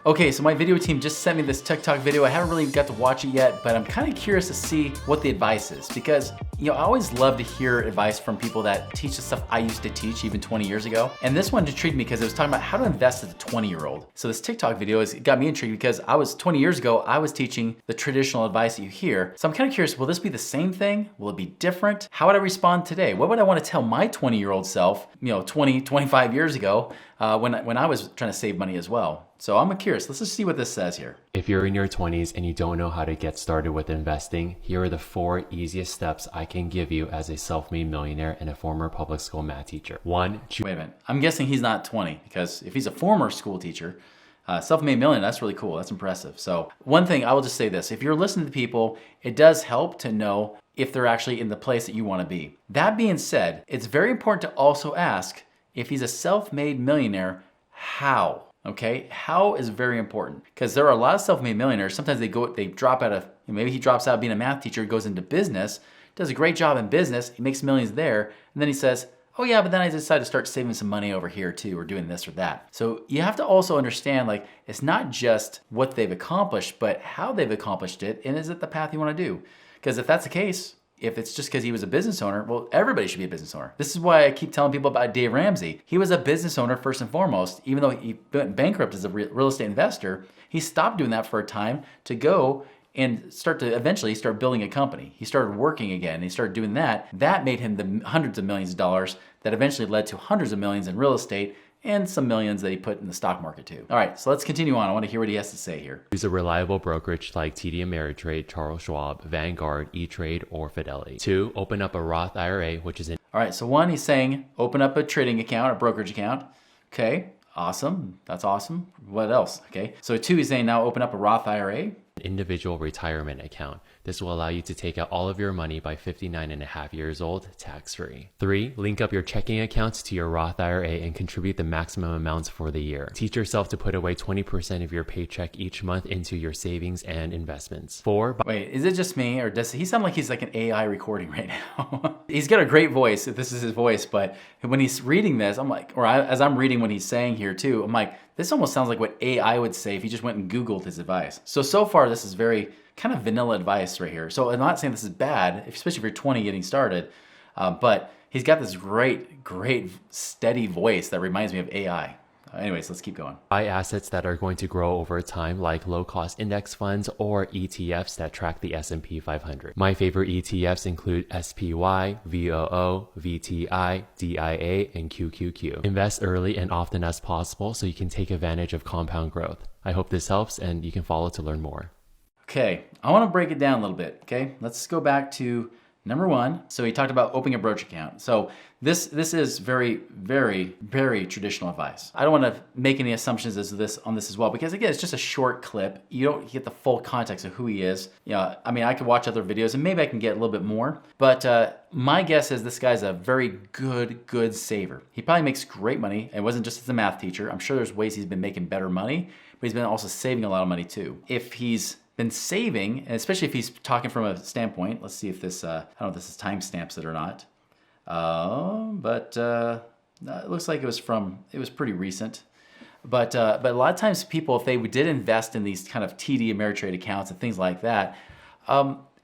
Okay, so my video team just sent me this TikTok video. I haven't really got to watch it yet, but I'm kind of curious to see what the advice is because, I always love to hear advice from people that teach the stuff I used to teach even 20 years ago. And this one intrigued me because it was talking about how to invest as a 20-year-old. So this TikTok video got me intrigued because 20 years ago, I was teaching the traditional advice that you hear. So I'm kind of curious, will this be the same thing? Will it be different? How would I respond today? What would I want to tell my 20-year-old self, 20, 25 years ago when I was trying to save money as well? So I'm curious, let's just see what this says here. If you're in your 20s and you don't know how to get started with investing, here are the 4 easiest steps I can give you as a self-made millionaire and a former public school math teacher. 1. Wait a minute, I'm guessing he's not 20 because if he's a former school teacher, self-made millionaire, that's really cool, that's impressive. So one thing, I will just say this, if you're listening to people, it does help to know if they're actually in the place that you want to be. That being said, it's very important to also ask if he's a self-made millionaire, how? Okay, how is very important because there are a lot of self-made millionaires. Sometimes they drop out of, maybe he drops out being a math teacher, goes into business, does a great job in business, he makes millions there, and then he says, oh yeah, but then I decided to start saving some money over here too, or doing this or that. So you have to also understand, it's not just what they've accomplished, but how they've accomplished it, and is it the path you want to do? Because if that's the case, if it's just because he was a business owner, well, everybody should be a business owner. This is why I keep telling people about Dave Ramsey. He was a business owner first and foremost. Even though he went bankrupt as a real estate investor, he stopped doing that for a time to go and eventually start building a company. He started working again, and he started doing that. That made him the hundreds of millions of dollars that eventually led to hundreds of millions in real estate and some millions that he put in the stock market too. All right, so let's continue on. I want to hear what he has to say here. Use a reliable brokerage like TD Ameritrade, Charles Schwab, Vanguard, E-Trade, or Fidelity. 2, open up a Roth IRA, which is an... All right, so 1, he's saying open up a trading account, a brokerage account. Okay, awesome, that's awesome. What else? Okay, so 2, he's saying now open up a Roth IRA. Individual retirement account. This will allow you to take out all of your money by 59 and a half years old, tax-free. 3, link up your checking accounts to your Roth IRA and contribute the maximum amounts for the year. Teach yourself to put away 20% of your paycheck each month into your savings and investments. 4, wait, is it just me, or does he sound like he's like an AI recording right now? He's got a great voice, if this is his voice, but when he's reading this, I'm like, as I'm reading what he's saying here too, I'm like, this almost sounds like what AI would say if he just went and Googled his advice. So far, this is very kind of vanilla advice right here. So I'm not saying this is bad, especially if you're 20 getting started, but he's got this great, steady voice that reminds me of AI. Anyways, let's keep going. Buy assets that are going to grow over time, like low-cost index funds or ETFs that track the S&P 500. My favorite ETFs include SPY, VOO, VTI, DIA, and QQQ. Invest early and often as possible so you can take advantage of compound growth. I hope this helps, and you can follow to learn more. Okay, I want to break it down a little bit, okay? Let's go back to number 1. So he talked about opening a brokerage account. So this is very traditional advice. I don't want to make any assumptions on this as well, because again, it's just a short clip. You don't get the full context of who he is. I mean, I could watch other videos and maybe I can get a little bit more, but my guess is this guy's a very good saver. He probably makes great money. It wasn't just as a math teacher. I'm sure there's ways he's been making better money, but he's been also saving a lot of money too. If he's been saving, and especially if he's talking from a standpoint, let's see if this, I don't know if this is timestamps it or not, but it looks like it was pretty recent. But a lot of times people, if they did invest in these kind of TD Ameritrade accounts and things like that,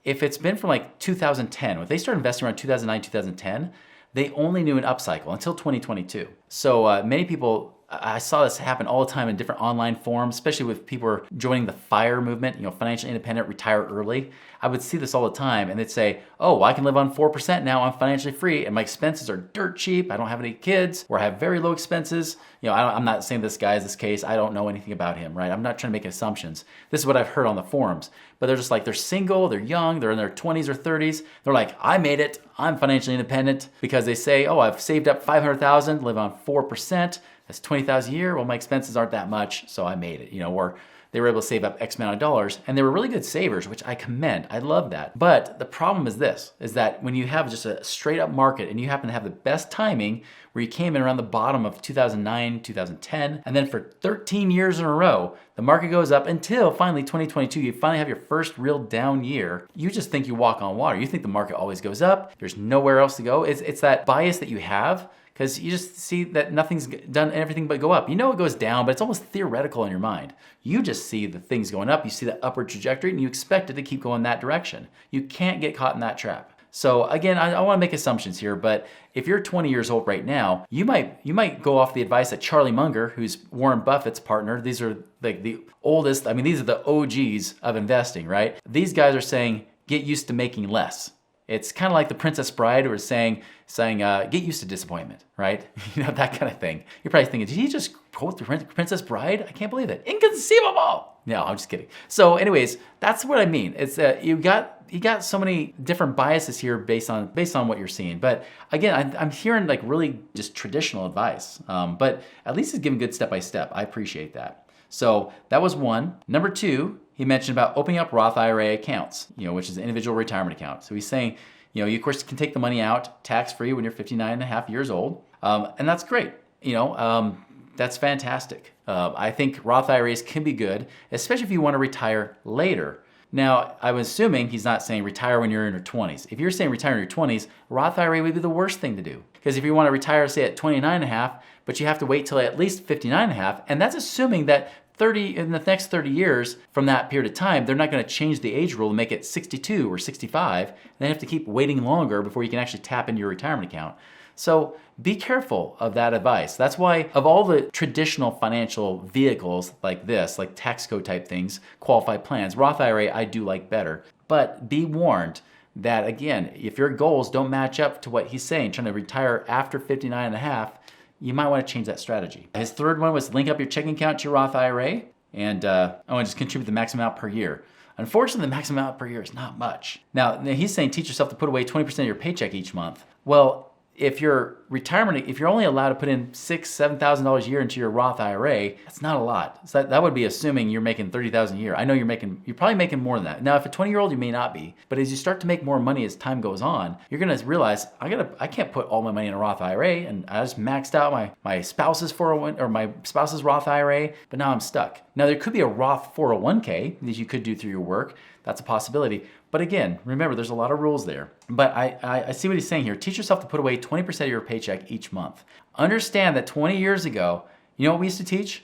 if it's been from like 2010, if they started investing around 2009, 2010, they only knew an upcycle until 2022. So many people, I saw this happen all the time in different online forums, especially with people who are joining the FIRE movement, financially independent, retire early. I would see this all the time, and they'd say, oh, well, I can live on 4% now, I'm financially free, and my expenses are dirt cheap, I don't have any kids, or I have very low expenses. I'm not saying this guy is this case, I don't know anything about him, right? I'm not trying to make assumptions. This is what I've heard on the forums. But they're just like, they're single, they're young, they're in their 20s or 30s. They're like, I made it, I'm financially independent, because they say, oh, I've saved up $500,000, live on 4%, that's $20,000 a year. Well, my expenses aren't that much, so I made it, or they were able to save up X amount of dollars, and they were really good savers, which I commend. I love that. But the problem is this, is that when you have just a straight up market and you happen to have the best timing where you came in around the bottom of 2009, 2010, and then for 13 years in a row, the market goes up until finally 2022, you finally have your first real down year. You just think you walk on water. You think the market always goes up. There's nowhere else to go. It's that bias that you have, because you just see that nothing's done anything but go up. You know it goes down, but it's almost theoretical in your mind. You just see the things going up, you see that upward trajectory, and you expect it to keep going that direction. You can't get caught in that trap. So again, I want to make assumptions here, but if you're 20 years old right now, you might go off the advice that Charlie Munger, who's Warren Buffett's partner, these are like the oldest, I mean, these are the OGs of investing, right? These guys are saying, get used to making less. It's kind of like the Princess Bride who was saying, get used to disappointment, right? You know, that kind of thing. You're probably thinking, did he just quote the Princess Bride? I can't believe it. Inconceivable! No, I'm just kidding. So anyways, that's what I mean. It's you got so many different biases here based on what you're seeing. But again, I'm hearing like really just traditional advice. But at least it's given good step by step. I appreciate that. So that was one. Number two, he mentioned about opening up Roth IRA accounts, which is an individual retirement account. So he's saying, you of course can take the money out tax-free when you're 59 and a half years old. And that's great. That's fantastic. I think Roth IRAs can be good, especially if you want to retire later. Now, I'm assuming he's not saying retire when you're in your 20s. If you're saying retire in your 20s, Roth IRA would be the worst thing to do. Because if you want to retire, say, at 29 and a half, but you have to wait till at least 59 and a half, and that's assuming that in the next 30 years from that period of time, they're not going to change the age rule and make it 62 or 65. And then you have to keep waiting longer before you can actually tap into your retirement account. So be careful of that advice. That's why of all the traditional financial vehicles like this, like tax code type things, qualified plans, Roth IRA I do like better. But be warned that again, if your goals don't match up to what he's saying, trying to retire after 59 and a half, you might want to change that strategy. His third one was link up your checking account to your Roth IRA and just contribute the maximum amount per year. Unfortunately, the maximum amount per year is not much. Now, he's saying teach yourself to put away 20% of your paycheck each month. Well, if you're only allowed to put in $6,000, $7,000 a year into your Roth IRA, that's not a lot. So that would be assuming you're making $30,000 a year. I know you're probably making more than that. Now, if a 20-year-old, you may not be, but as you start to make more money as time goes on, you're gonna realize I can't put all my money in a Roth IRA, and I just maxed out my spouse's 401 or my spouse's Roth IRA, but now I'm stuck. Now there could be a Roth 401k that you could do through your work. That's a possibility. But again, remember, there's a lot of rules there. But I see what he's saying here. Teach yourself to put away 20% of your paycheck each month. Understand that 20 years ago, you know what we used to teach?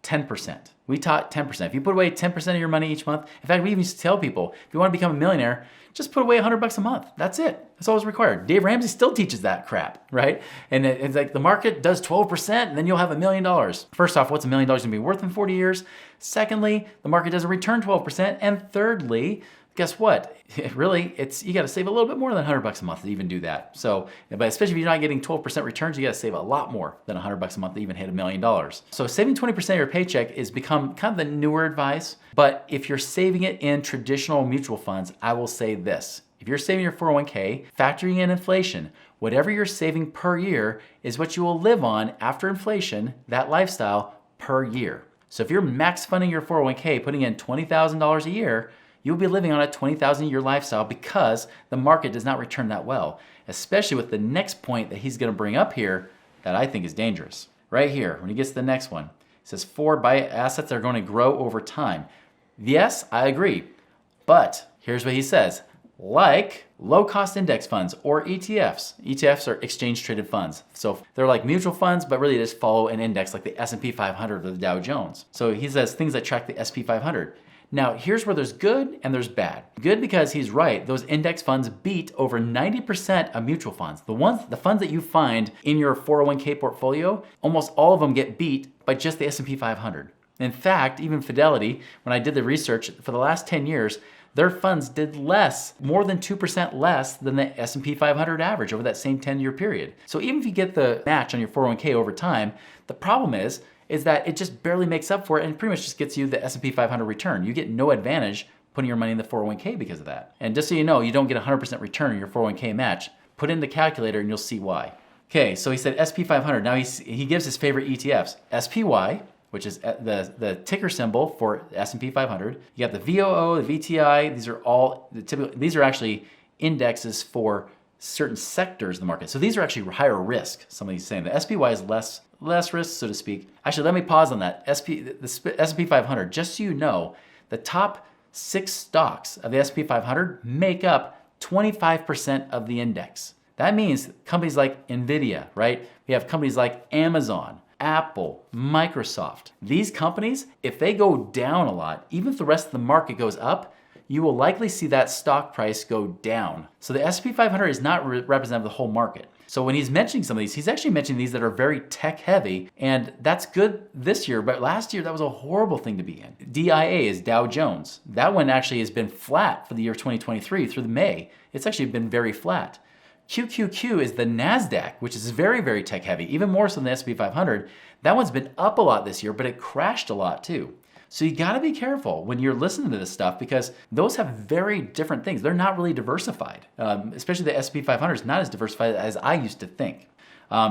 10%. We taught 10%. If you put away 10% of your money each month, in fact, we even used to tell people, if you want to become a millionaire, just put away $100 a month. That's it. That's all it's required. Dave Ramsey still teaches that crap, right? And it's like the market does 12%, and then you'll have $1 million. First off, what's $1 million going to be worth in 40 years? Secondly, the market doesn't return 12%. And thirdly, guess what? You got to save a little bit more than $100 a month to even do that. So, but especially if you're not getting 12% returns, you got to save a lot more than $100 a month to even hit $1 million. So saving 20% of your paycheck is become kind of the newer advice. But if you're saving it in traditional mutual funds, I will say this. If you're saving your 401k, factoring in inflation, whatever you're saving per year is what you will live on after inflation, that lifestyle per year. So if you're max funding your 401k, putting in $20,000 a year, you'll be living on a $20,000 a year lifestyle because the market does not return that well, especially with the next point that he's going to bring up here that I think is dangerous. Right here, when he gets to the next one, it says buy assets that are going to grow over time. Yes, I agree. But here's what he says. Like low-cost index funds or ETFs. ETFs are exchange-traded funds. So they're like mutual funds, but really just follow an index like the S&P 500 or the Dow Jones. So he says things that track the S&P 500. Now, here's where there's good and there's bad. Good because he's right. Those index funds beat over 90% of mutual funds. The funds that you find in your 401k portfolio, almost all of them get beat by just the S&P 500. In fact, even Fidelity, when I did the research for the last 10 years, their funds did more than 2% less than the S&P 500 average over that same 10-year period. So even if you get the match on your 401k over time, the problem is that it just barely makes up for it and pretty much just gets you the S&P 500 return. You get no advantage putting your money in the 401k because of that. And just so you know, you don't get 100% return on your 401k match. Put in the calculator and you'll see why. Okay, so he said SP 500. Now he gives his favorite ETFs. SPY, which is the ticker symbol for S&P 500. You got the VOO, the VTI. These are actually indexes for certain sectors of the market. So these are actually higher risk. Somebody's saying the SPY is less risk, so to speak. Actually, let me pause on that. The S&P 500, just so you know, the top 6 stocks of the S&P 500 make up 25% of the index. That means companies like Nvidia, right? We have companies like Amazon, Apple, Microsoft. These companies, if they go down a lot, even if the rest of the market goes up, you will likely see that stock price go down. So the S&P 500 is not representative of the whole market. So when he's mentioning some of these, he's actually mentioning these that are very tech heavy, and that's good this year, but last year that was a horrible thing to be in. DIA is Dow Jones. That one actually has been flat for the year 2023 through the May. It's actually been very flat. QQQ is the NASDAQ, which is very, very tech heavy, even more so than the S&P 500. That one's been up a lot this year, but it crashed a lot too. So you gotta be careful when you're listening to this stuff because those have very different things. They're not really diversified, especially the S&P 500 is not as diversified as I used to think.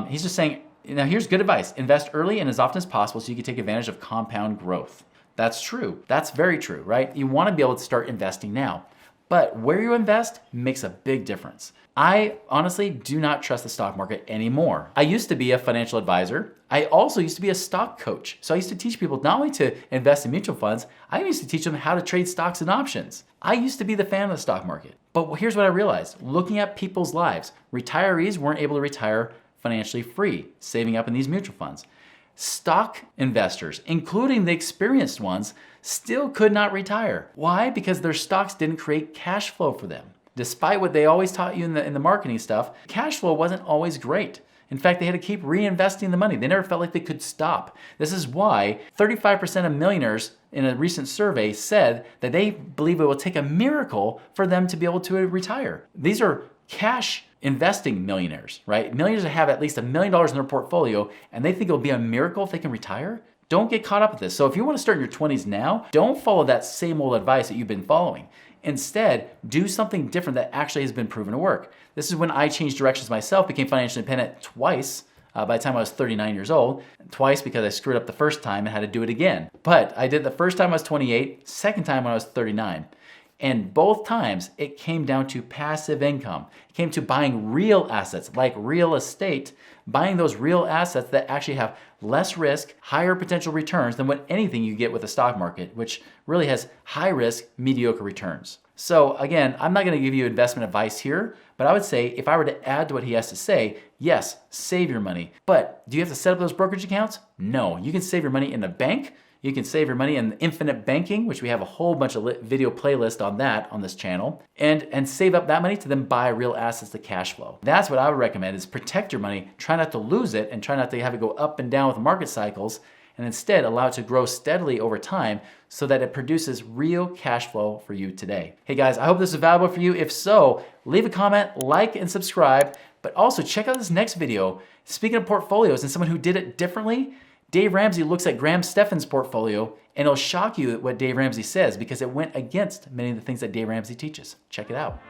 He's just saying, now here's good advice. Invest early and as often as possible so you can take advantage of compound growth. That's true. That's very true, right? You wanna be able to start investing now. But where you invest makes a big difference. I honestly do not trust the stock market anymore. I used to be a financial advisor. I also used to be a stock coach. So I used to teach people not only to invest in mutual funds, I used to teach them how to trade stocks and options. I used to be the fan of the stock market. But here's what I realized. Looking at people's lives, retirees weren't able to retire financially free, saving up in these mutual funds. Stock investors, including the experienced ones, still could not retire. Why? Because their stocks didn't create cash flow for them. Despite what they always taught you in the marketing stuff, cash flow wasn't always great. In fact, they had to keep reinvesting the money. They never felt like they could stop. This is why 35% of millionaires in a recent survey said that they believe it will take a miracle for them to be able to retire. These are cash investing millionaires, right? Millionaires that have at least $1 million in their portfolio and they think it'll be a miracle if they can retire. Don't get caught up with this. So if you want to start in your 20s now, don't follow that same old advice that you've been following. Instead, do something different that actually has been proven to work. This is when I changed directions myself, became financially independent twice by the time I was 39 years old. Twice because I screwed up the first time and had to do it again. But I did the first time I was 28, second time when I was 39. And both times it came down to passive income. It came to buying real assets like real estate, buying those real assets that actually have less risk, higher potential returns than what anything you get with the stock market, which really has high risk, mediocre returns. So again, I'm not gonna give you investment advice here, but I would say if I were to add to what he has to say, yes, save your money. But do you have to set up those brokerage accounts? No, you can save your money in the bank. You can save your money in infinite banking, which we have a whole bunch of video playlist on that on this channel, and save up that money to then buy real assets to cash flow. That's what I would recommend is protect your money, try not to lose it, and try not to have it go up and down with market cycles, and instead allow it to grow steadily over time so that it produces real cash flow for you today. Hey guys, I hope this is valuable for you. If so, leave a comment, like, and subscribe, but also check out this next video. Speaking of portfolios and someone who did it differently, Dave Ramsey looks at Stephan's portfolio and it'll shock you at what Dave Ramsey says because it went against many of the things that Dave Ramsey teaches. Check it out.